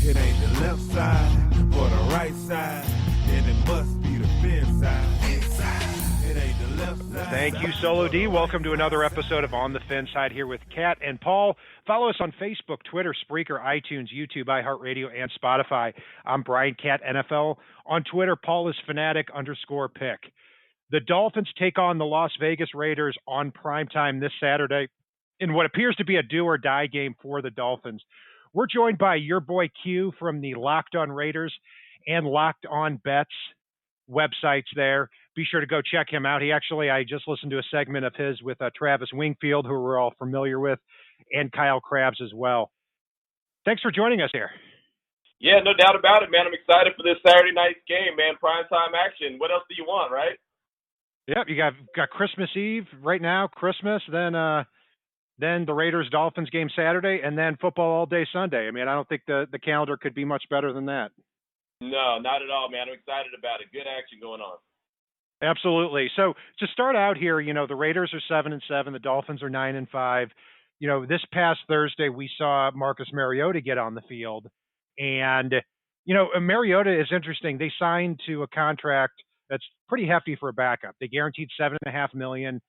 It ain't the left side or the right side, then it must be the fin side. It ain't the left side. Thank you, Solo D. Welcome to another episode of On the Fin Side here with Kat and Paul. Follow us on Facebook, Twitter, Spreaker, iTunes, YouTube, iHeartRadio, and Spotify. I'm Brian Cat NFL. On Twitter, Paul is fanatic_pick. The Dolphins take on the Las Vegas Raiders on primetime this Saturday in what appears to be a do-or-die game for the Dolphins. We're joined by your boy Q from the Locked On Raiders and Locked On Bets websites there. Be sure to go check him out. I just listened to a segment of his with Travis Wingfield, who we're all familiar with, and Kyle Krabs as well. Thanks for joining us here. Yeah, no doubt about it, man. I'm excited for this Saturday night's game, man. Primetime action. What else do you want, right? Yep, you got Christmas Eve right now, Christmas, then the Raiders-Dolphins game Saturday, and then football all day Sunday. I mean, I don't think the calendar could be much better than that. No, not at all, man. I'm excited about it. Good action going on. Absolutely. So to start out here, the Raiders are 7-7, the Dolphins are 9-5. This past Thursday we saw Marcus Mariota get on the field, and Mariota is interesting. They signed to a contract that's pretty hefty for a backup. They guaranteed $7.5 million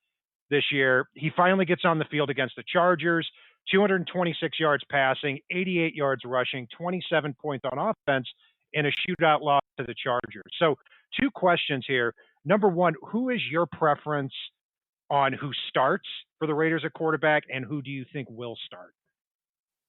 this year. He finally gets on the field against the Chargers, 226 yards passing, 88 yards rushing, 27 points on offense, and a shootout loss to the Chargers. So 2 questions here. Number one, who is your preference on who starts for the Raiders at quarterback, and who do you think will start?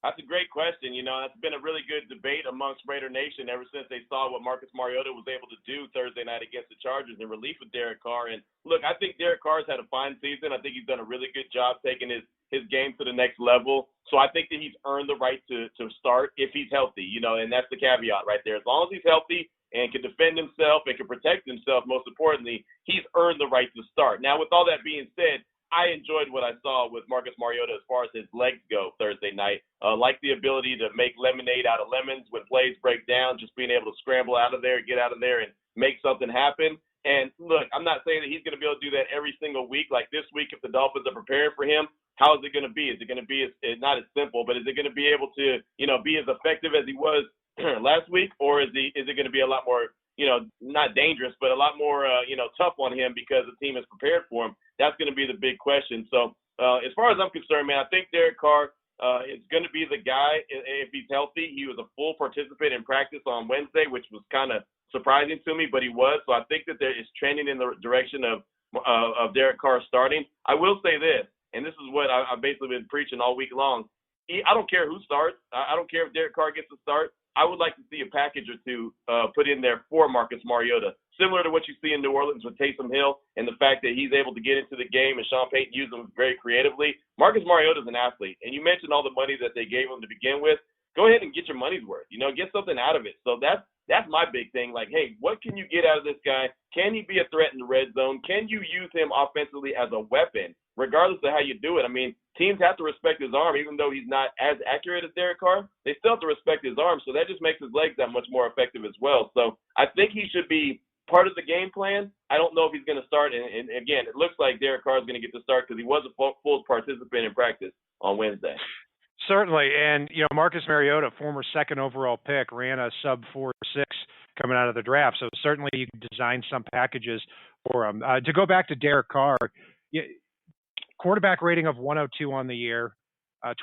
That's a great question. It's been a really good debate amongst Raider Nation ever since they saw what Marcus Mariota was able to do Thursday night against the Chargers in relief with Derek Carr. And look, I think Derek Carr's had a fine season. I think he's done a really good job taking his game to the next level. So I think that he's earned the right to start if he's healthy, and that's the caveat right there. As long as he's healthy and can defend himself and can protect himself, most importantly, he's earned the right to start. Now, with all that being said, I enjoyed what I saw with Marcus Mariota as far as his legs go Thursday night. Like the ability to make lemonade out of lemons when plays break down, just being able to scramble out of there, get out of there, and make something happen. And look, I'm not saying that he's going to be able to do that every single week. Like this week, if the Dolphins are preparing for him, how is it going to be? Is it going to be not as simple, but is it going to be able to, be as effective as he was last week, or is it going to be a lot more, not dangerous, but a lot more, tough on him because the team is prepared for him? That's going to be the big question. So as far as I'm concerned, man, I think Derek Carr is going to be the guy if he's healthy. He was a full participant in practice on Wednesday, which was kind of surprising to me, but he was. So I think that there is trending in the direction of Derek Carr starting. I will say this, and this is what I've basically been preaching all week long. I don't care who starts. I don't care if Derek Carr gets to start. I would like to see a package or two put in there for Marcus Mariota, similar to what you see in New Orleans with Taysom Hill and the fact that he's able to get into the game and Sean Payton used him very creatively. Marcus Mariota is an athlete, and you mentioned all the money that they gave him to begin with. Go ahead and get your money's worth. Get something out of it. So that's my big thing. Like, hey, what can you get out of this guy? Can he be a threat in the red zone? Can you use him offensively as a weapon, regardless of how you do it? I mean, teams have to respect his arm, even though he's not as accurate as Derek Carr. They still have to respect his arm, so that just makes his legs that much more effective as well. So I think he should be part of the game plan. I don't know if he's going to start. And again, it looks like Derek Carr is going to get the start because he was a full participant in practice on Wednesday. Certainly. And, Marcus Mariota, former second overall pick, ran a sub 4.6 coming out of the draft. So certainly you can design some packages for him. To go back to Derek Carr, quarterback rating of 102 on the year,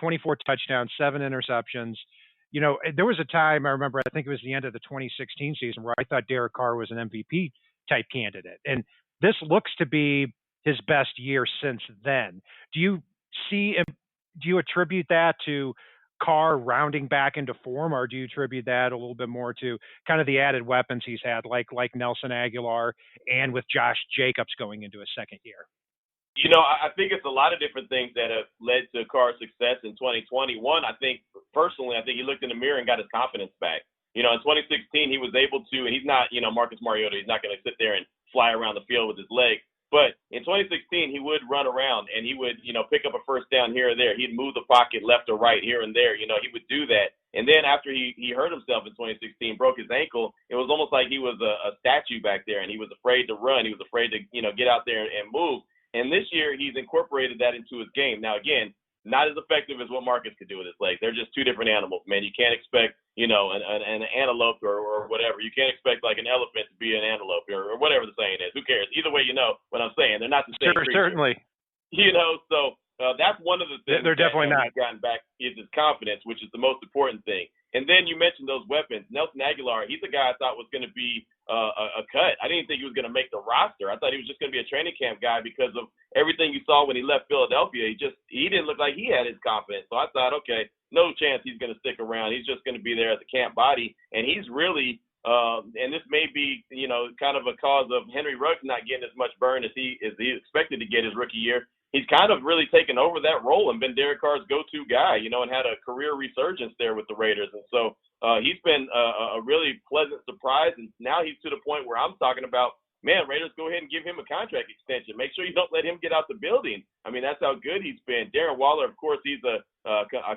24 touchdowns, 7 interceptions. There was a time I remember, I think it was the end of the 2016 season, where I thought Derek Carr was an MVP type candidate. And this looks to be his best year since then. Do you attribute that to Carr rounding back into form, or do you attribute that a little bit more to kind of the added weapons he's had, like Nelson Aguilar and with Josh Jacobs going into his second year? I think it's a lot of different things that have led to Carr's success in 2021. I think he looked in the mirror and got his confidence back. In 2016, he was able to, and he's not, Marcus Mariota, he's not going to sit there and fly around the field with his legs. But in 2016, he would run around and he would, pick up a first down here or there. He'd move the pocket left or right here and there. He would do that. And then after he hurt himself in 2016, broke his ankle, it was almost like he was a statue back there, and he was afraid to run. He was afraid to, get out there and move. And this year, he's incorporated that into his game. Now, again, not as effective as what Marcus could do with his legs. They're just two different animals, man. You can't expect, an antelope or whatever. You can't expect like an elephant to be an antelope or whatever the saying is. Who cares? Either way, you know what I'm saying. They're not the same creature. Certainly. So that's one of the things they're definitely not. he's gotten back is his confidence, which is the most important thing. And then you mentioned those weapons. Nelson Aguilar, he's a guy I thought was going to be a cut. I didn't think he was going to make the roster. I thought he was just going to be a training camp guy because of everything you saw when he left Philadelphia. He didn't look like he had his confidence. So I thought, okay, no chance he's going to stick around. He's just going to be there as a camp body. And he's really and this may be, kind of a cause of Henry Ruggs not getting as much burn as he expected to get his rookie year. He's kind of really taken over that role and been Derek Carr's go-to guy, and had a career resurgence there with the Raiders. And so he's been a really pleasant surprise. And now he's to the point where I'm talking about, man, Raiders, go ahead and give him a contract extension. Make sure you don't let him get out the building. I mean, that's how good he's been. Darren Waller, of course, he's a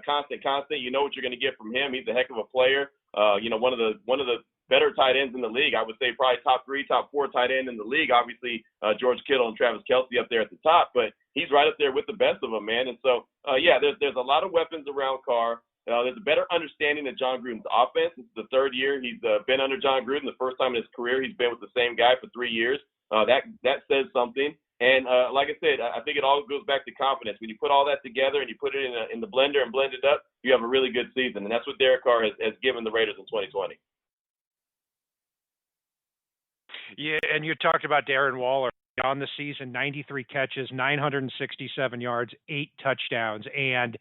constant. You know what you're going to get from him. He's a heck of a player. One of the better tight ends in the league. I would say probably top 3, top 4 tight end in the league. Obviously, George Kittle and Travis Kelce up there at the top, but he's right up there with the best of them, man. And so, there's a lot of weapons around Carr. There's a better understanding of John Gruden's offense. This is the third year he's been under John Gruden. The first time in his career he's been with the same guy for 3 years. That says something. And like I said, I think it all goes back to confidence. When you put all that together and you put it in the blender and blend it up, you have a really good season. And that's what Derek Carr has given the Raiders in 2020. Yeah, and you talked about Darren Waller on the season, 93 catches, 967 yards, 8 touchdowns. And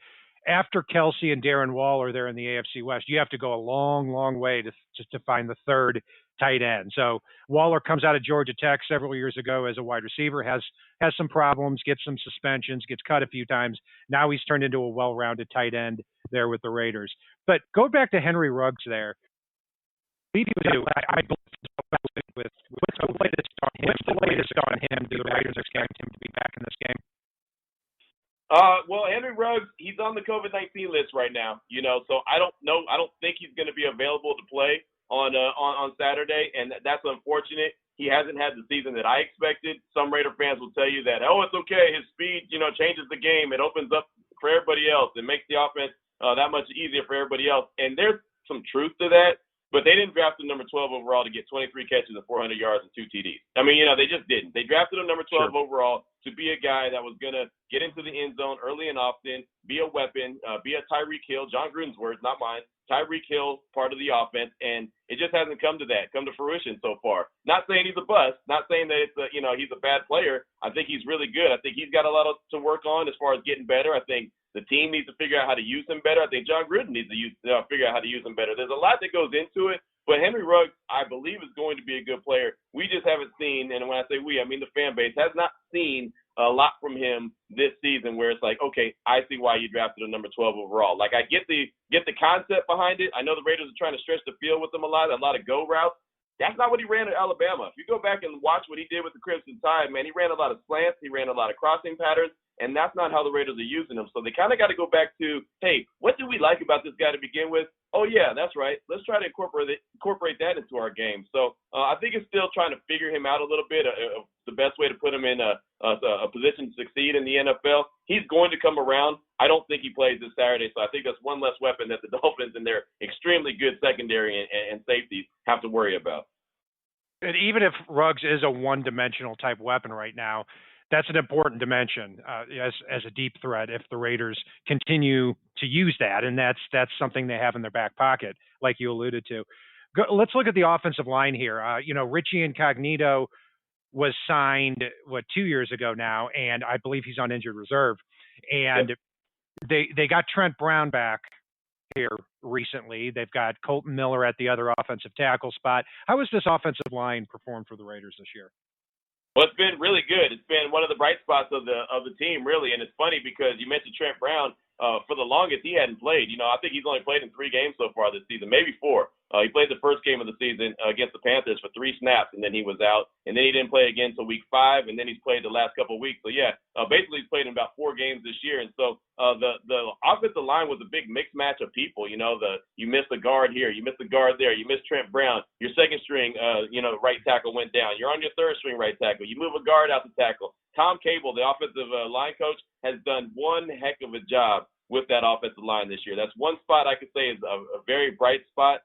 after Kelce and Darren Waller there in the AFC West, you have to go a long, long way to find the third tight end. So Waller comes out of Georgia Tech several years ago as a wide receiver, has some problems, gets some suspensions, gets cut a few times. Now he's turned into a well-rounded tight end there with the Raiders. But go back to Henry Ruggs there. I believe what's the latest on him? Do the Raiders expect him to be back in this game? Well, Henry Ruggs, he's on the COVID-19 list right now. So I don't know. I don't think he's going to be available to play on Saturday, and that's unfortunate. He hasn't had the season that I expected. Some Raider fans will tell you that, it's okay. His speed, changes the game. It opens up for everybody else. It makes the offense that much easier for everybody else. And there's some truth to that. But they didn't draft him number 12 overall to get 23 catches and 400 yards and 2 TDs. I mean, they just didn't. They drafted him number 12 overall to be a guy that was going to get into the end zone early and often, be a weapon, be a Tyreek Hill, John Gruden's words, not mine, Tyreek Hill part of the offense, and it just hasn't come to fruition so far. Not saying he's a bust, not saying that it's he's a bad player. I think he's really good. I think he's got a lot to work on as far as getting better. I think the team needs to figure out how to use him better. I think John Gruden needs to figure out how to use him better. There's a lot that goes into it, but Henry Ruggs, I believe, is going to be a good player. We just haven't seen, and when I say we, I mean the fan base, has not seen a lot from him this season where it's like, okay, I see why you drafted him number 12 overall. Like, I get the concept behind it. I know the Raiders are trying to stretch the field with him a lot of go routes. That's not what he ran at Alabama. If you go back and watch what he did with the Crimson Tide, man, he ran a lot of slants. He ran a lot of crossing patterns. And that's not how the Raiders are using him. So they kind of got to go back to, hey, what do we like about this guy to begin with? Oh, yeah, that's right. Let's try to incorporate that into our game. So I think it's still trying to figure him out a little bit, the best way to put him in a position to succeed in the NFL. He's going to come around. I don't think he plays this Saturday, so I think that's one less weapon that the Dolphins and their extremely good secondary and safeties have to worry about. And even if Ruggs is a one-dimensional type weapon right now, that's an important dimension as a deep threat if the Raiders continue to use that, and that's something they have in their back pocket, like you alluded to. Let's look at the offensive line here. Richie Incognito was signed 2 years ago now, and I believe he's on injured reserve. And they got Trent Brown back here recently. They've got Colton Miller at the other offensive tackle spot. How has this offensive line performed for the Raiders this year? Well, it's been really good. It's been one of the bright spots of the team, really. And it's funny because you mentioned Trent Brown. For the longest, he hadn't played. I think he's only played in 3 games so far this season, maybe 4. He played the first game of the season against the Panthers for 3 snaps, and then he was out. And then he didn't play again until week 5, and then he's played the last couple of weeks. So, basically he's played in about 4 games this year. And so the offensive line was a big mixed match of people. You missed a guard here, you missed a guard there, you missed Trent Brown. Your second string, right tackle went down. You're on your third string right tackle. You move a guard out to tackle. Tom Cable, the offensive line coach, has done one heck of a job with that offensive line this year. That's one spot I could say is a very bright spot.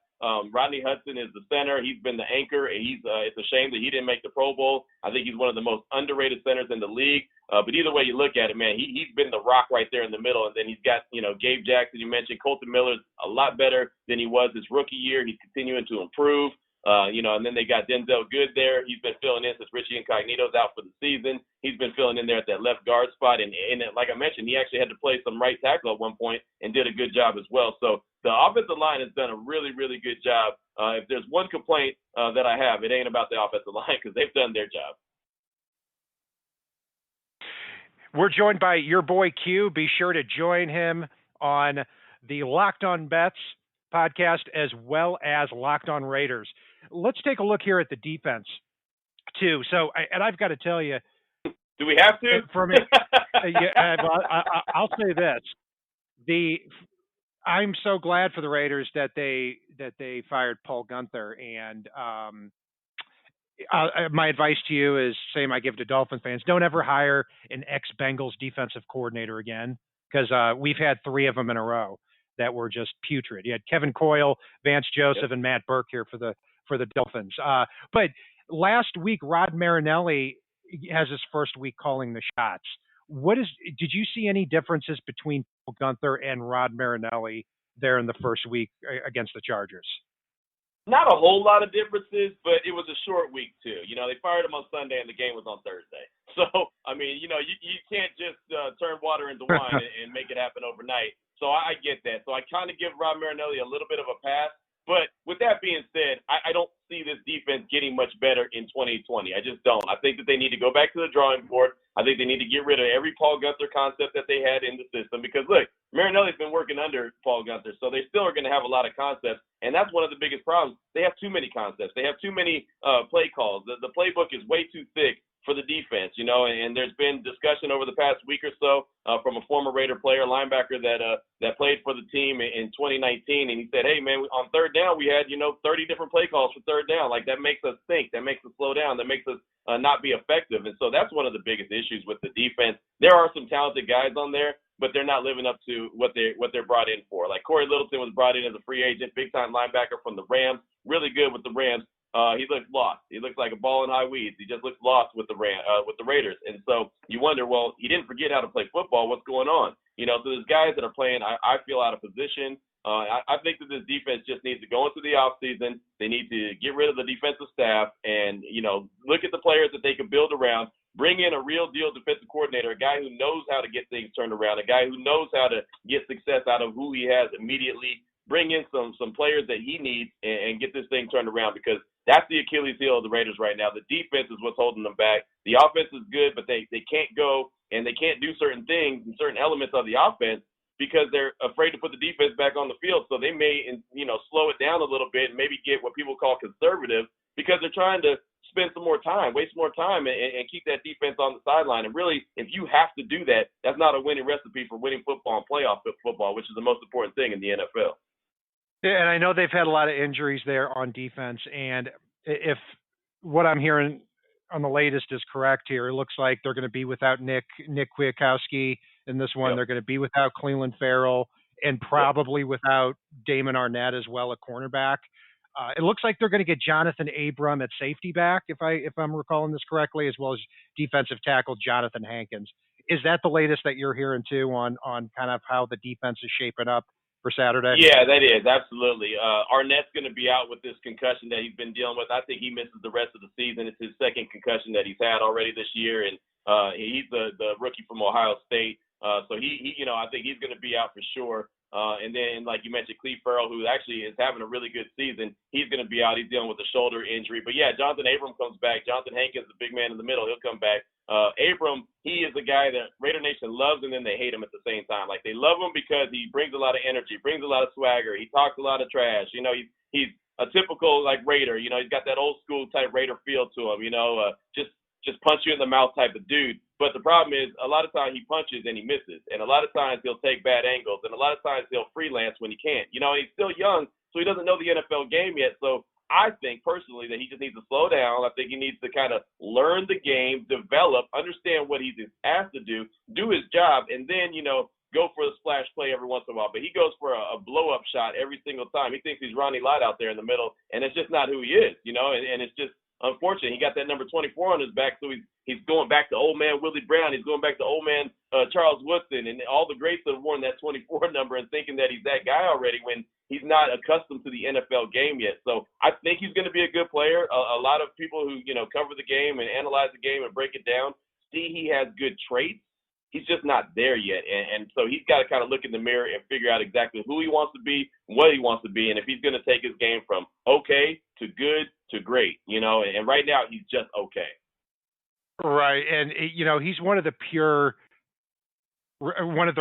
Rodney Hudson is the center. He's been the anchor, and it's a shame that he didn't make the Pro Bowl. I think he's one of the most underrated centers in the league. But either way you look at it, man, he's been the rock right there in the middle. And then he's got, Gabe Jackson, you mentioned. Colton Miller's a lot better than he was his rookie year. He's continuing to improve. And then they got Denzel Good there. He's been filling in since Richie Incognito's out for the season. He's been filling in there at that left guard spot. And like I mentioned, he actually had to play some right tackle at one point and did a good job as well. So the offensive line has done a really, really good job. If there's one complaint that I have, it ain't about the offensive line because they've done their job. We're joined by your boy Q. Be sure to join him on the Locked On Bets podcast as well as Locked On Raiders. Let's take a look here at the defense too. So, I've got to tell you, do we have to? For me, I'll say this: I'm so glad for the Raiders that they fired Paul Guenther, and my advice to you is same I give to Dolphins fans: don't ever hire an ex-Bengals defensive coordinator again, because we've had 3 of them in a row that were just putrid. You had Kevin Coyle, Vance Joseph, and Matt Burke here for the Dolphins. But last week, Rod Marinelli has his first week calling the shots. Did you see any differences between Paul Guenther and Rod Marinelli there in the first week against the Chargers? Not a whole lot of differences, but it was a short week too. They fired him on Sunday and the game was on Thursday. So, I mean, you can't just turn water into wine and make it happen overnight. So I get that. So I kind of give Rod Marinelli a little bit of a pass. But with that being said, I don't see this defense getting much better in 2020. I just don't. I think that they need to go back to the drawing board. I think they need to get rid of every Paul Guenther concept that they had in the system because, look, Marinelli's been working under Paul Guenther, so they still are going to have a lot of concepts, and that's one of the biggest problems. They have too many concepts. They have too many play calls. The playbook is way too thick for the defense, and there's been discussion over the past week or so from a former Raider player, linebacker that played for the team in 2019, and he said, hey, man, on third down we had, 30 different play calls for third down. Like, that makes us think. That makes us slow down. That makes us not be effective. And so that's one of the biggest issues with the defense. There are some talented guys on there, but they're not living up to what they're brought in for. Like, Corey Littleton was brought in as a free agent, big-time linebacker from the Rams, really good with the Rams. He looks lost. He looks like a ball in high weeds. He just looks lost with the Raiders. And so you wonder, well, he didn't forget how to play football. What's going on? So there's guys that are playing, I feel, out of position. I think that this defense just needs to go into the offseason. They need to get rid of the defensive staff and, look at the players that they can build around. Bring in a real deal defensive coordinator, a guy who knows how to get things turned around, a guy who knows how to get success out of who he has immediately. Bring in some players that he needs and get this thing turned around because that's the Achilles heel of the Raiders right now. The defense is what's holding them back. The offense is good, but they can't go and they can't do certain things and certain elements of the offense because they're afraid to put the defense back on the field. So they may, slow it down a little bit and maybe get what people call conservative because they're trying to spend some more time, waste more time, and keep that defense on the sideline. And really, if you have to do that, that's not a winning recipe for winning football and playoff football, which is the most important thing in the NFL. Yeah, and I know they've had a lot of injuries there on defense. And if what I'm hearing on the latest is correct here, it looks like they're going to be without Nick Kwiatkowski in this one. Yep. They're going to be without Cleveland Farrell and probably without Damon Arnett as well, a cornerback. It looks like they're going to get Jonathan Abram at safety back, if I'm recalling this correctly, as well as defensive tackle Jonathan Hankins. Is that the latest that you're hearing too on kind of how the defense is shaping up for Saturday? Yeah, that is absolutely. Arnett's going to be out with this concussion that he's been dealing with. I think he misses the rest of the season. It's his second concussion that he's had already this year, and he's the rookie from Ohio State. So he I think he's going to be out for sure. And then, like you mentioned, Cleve Farrell, who actually is having a really good season, he's going to be out. He's dealing with a shoulder injury. But, yeah, Jonathan Abram comes back. Jonathan Hankins, the big man in the middle, he'll come back. Abram, he is a guy that Raider Nation loves, and then they hate him at the same time. Like, they love him because he brings a lot of energy, brings a lot of swagger. He talks a lot of trash. He's a typical, like, Raider. He's got that old-school type Raider feel to him, just punch you in the mouth type of dude. But the problem is a lot of times he punches and he misses. And a lot of times he'll take bad angles. And a lot of times he'll freelance when he can't. He's still young, so he doesn't know the NFL game yet. So I think personally that he just needs to slow down. I think he needs to kind of learn the game, develop, understand what he's asked to do his job. And then, go for a splash play every once in a while, but he goes for a blow-up shot every single time. He thinks he's Ronnie Lott out there in the middle, and it's just not who he is, and it's just unfortunate. He got that number 24 on his back, so he's going back to old man Willie Brown. He's going back to old man Charles Woodson and all the greats that have worn that 24 number and thinking that he's that guy already when he's not accustomed to the NFL game yet. So I think he's going to be a good player. A lot of people who, cover the game and analyze the game and break it down see he has good traits. He's just not there yet. And so he's got to kind of look in the mirror and figure out exactly who he wants to be, what he wants to be, and if he's going to take his game from okay to good to great, and right now he's just okay. Right. And, he's one of the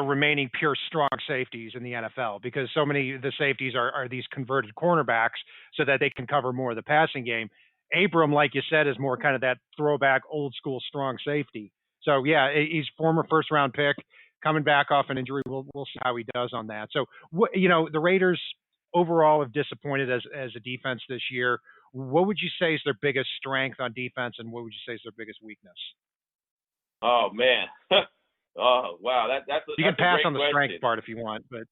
remaining pure strong safeties in the NFL because so many of the safeties are these converted cornerbacks so that they can cover more of the passing game. Abram, like you said, is more kind of that throwback old school strong safety. So yeah, he's former first round pick coming back off an injury. We'll see how he does on that. So the Raiders overall have disappointed as a defense this year. What would you say is their biggest strength on defense, and what would you say is their biggest weakness? Oh man. Oh wow, that's you can pass on the question. Strength part if you want, but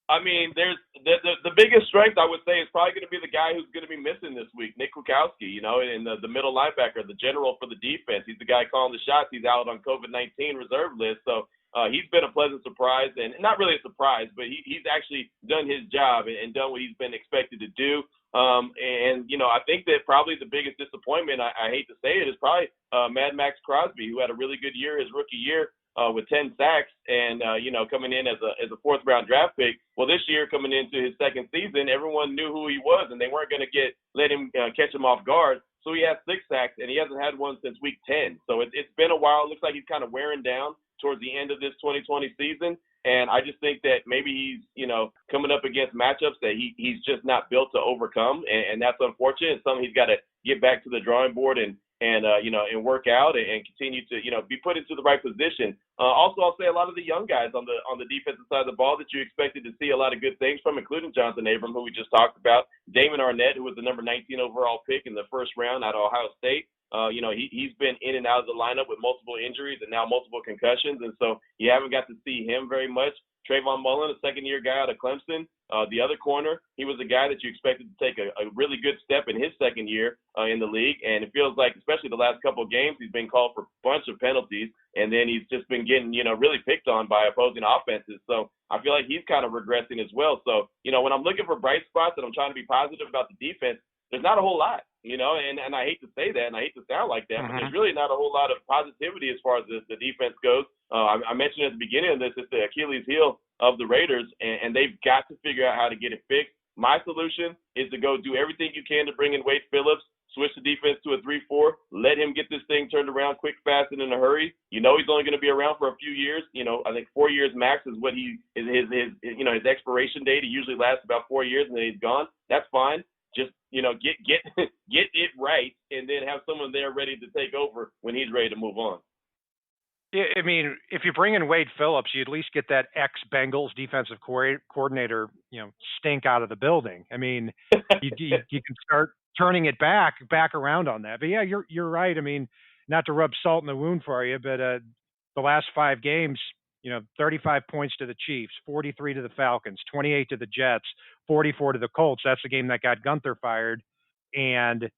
I mean, there's the biggest strength I would say is probably going to be the guy who's going to be missing this week, Nick Kwiatkowski. In the middle linebacker, the general for the defense. He's the guy calling the shots. He's out on COVID-19 reserve list, so he's been a pleasant surprise, and not really a surprise, but he's actually done his job and done what he's been expected to do. I think that probably the biggest disappointment, I hate to say it, is probably Mad Max Crosby, who had a really good year his rookie year. With 10 sacks and, coming in as a fourth round draft pick. Well, this year coming into his second season, everyone knew who he was and they weren't going to let him catch him off guard. So he has 6 sacks and he hasn't had one since week 10. So it's been a while. It looks like he's kind of wearing down towards the end of this 2020 season. And I just think that maybe he's, coming up against matchups that he's just not built to overcome. And that's unfortunate. It's something he's got to get back to the drawing board and work out and continue to, be put into the right position. Also, I'll say a lot of the young guys on the defensive side of the ball that you expected to see a lot of good things from, including Jonathan Abram, who we just talked about, Damon Arnett, who was the number 19 overall pick in the first round out of Ohio State. He's been in and out of the lineup with multiple injuries and now multiple concussions, and so you haven't got to see him very much. Trayvon Mullen, a second-year guy out of Clemson. The other corner, he was a guy that you expected to take a really good step in his second year in the league. And it feels like, especially the last couple of games, he's been called for a bunch of penalties. And then he's just been getting, really picked on by opposing offenses. So I feel like he's kind of regressing as well. So, when I'm looking for bright spots and I'm trying to be positive about the defense, there's not a whole lot, and I hate to say that and I hate to sound like that, but there's really not a whole lot of positivity as far as the defense goes. I mentioned at the beginning of this, it's the Achilles heel of the Raiders, and they've got to figure out how to get it fixed. My solution is to go do everything you can to bring in Wade Phillips, switch the defense to a 3-4, let him get this thing turned around quick, fast, and in a hurry. He's only going to be around for a few years. I think 4 years max is what his expiration date. He usually lasts about 4 years, and then he's gone. That's fine. Just, get it right, and then have someone there ready to take over when he's ready to move on. Yeah, I mean, if you bring in Wade Phillips, you at least get that ex-Bengals defensive coordinator, stink out of the building. I mean, you can start turning it back around on that. But yeah, you're right. I mean, not to rub salt in the wound for you, but the last 5 games, 35 points to the Chiefs, 43 to the Falcons, 28 to the Jets, 44 to the Colts. That's the game that got Gunther fired, and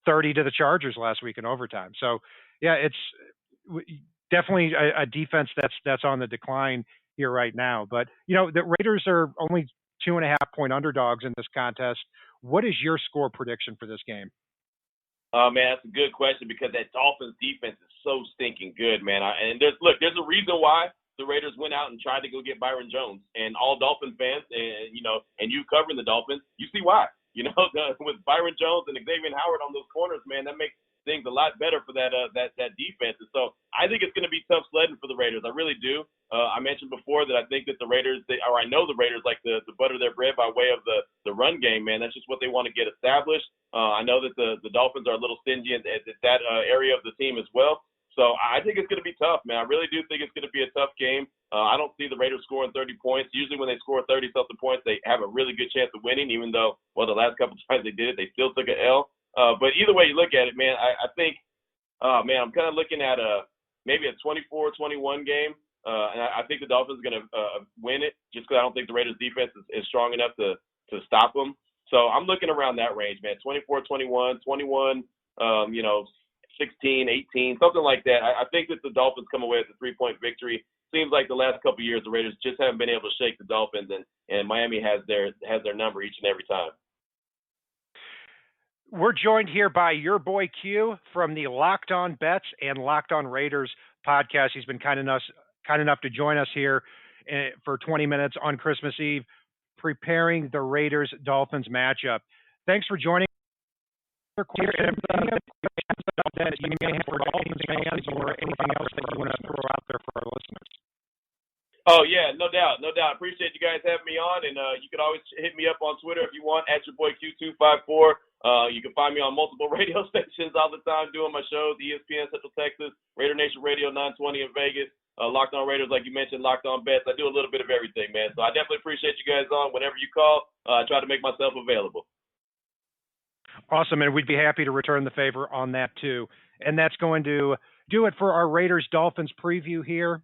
30 to the Chargers last week in overtime. So yeah, it's definitely a defense that's on the decline here right now. But the Raiders are only 2.5 point underdogs in this contest. What is your score prediction for this game? Man, that's a good question because that Dolphins defense is so stinking good, man. There's a reason why the Raiders went out and tried to go get Byron Jones, and all Dolphin fans, and you covering the Dolphins, you see why. With Byron Jones and Xavier Howard on those corners, man, that makes things a lot better for that defense. And so I think it's going to be tough sledding for the Raiders. I really do. I mentioned before that I think that I know the Raiders like to butter their bread by way of the run game, man. That's just what they want to get established. I know that the Dolphins are a little stingy at that area of the team as well. So I think it's going to be tough, man. I really do think it's going to be a tough game. I don't see the Raiders scoring 30 points. Usually when they score 30-something points, they have a really good chance of winning, even though, the last couple of times they did it, they still took an L. But either way you look at it, man, I think, I'm kind of looking at maybe a 24-21 game. And I think the Dolphins are going to win it just because I don't think the Raiders defense is strong enough to stop them. So I'm looking around that range, man, 24-21, 21, 16, 18, something like that. I think that the Dolphins come away with a 3-point victory. Seems like the last couple of years the Raiders just haven't been able to shake the Dolphins, and Miami has their number each and every time. We're joined here by your boy Q from the Locked On Bets and Locked On Raiders podcast. He's been kind enough to join us here for 20 minutes on Christmas Eve, preparing the Raiders-Dolphins matchup. Thanks for joining. That you may have for Dolphins fans or anything else that you want to throw out there for our listeners. Oh, yeah, no doubt. Appreciate you guys having me on, and you can always hit me up on Twitter if you want, at your boy Q254. You can find me on multiple radio stations all the time doing my shows, ESPN Central Texas, Raider Nation Radio 920 in Vegas, Locked On Raiders, like you mentioned, Locked On Bets. I do a little bit of everything, man. So I definitely appreciate you guys on. Whenever you call, I try to make myself available. Awesome, and we'd be happy to return the favor on that too. And that's going to do it for our Raiders-Dolphins preview here.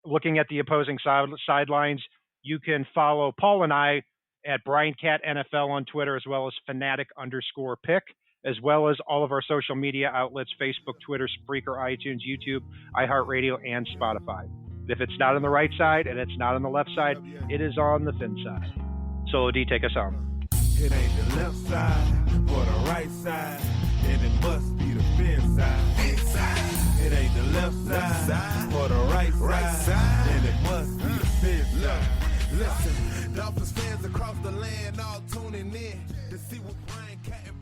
Looking at the opposing sidelines, you can follow Paul and I at BrianCatNFL on Twitter, as well as Fanatic_Pick, as well as all of our social media outlets, Facebook, Twitter, Spreaker, iTunes, YouTube, iHeartRadio, and Spotify. If it's not on the right side and it's not on the left side, it is on the thin side. Solo D, take us home. It ain't the left side or the right side, and it must be the fin side. It ain't the left side or the right side, and it must be the fin side. Listen, Dolphins fans across the land all tuning in to see what Brian Cat and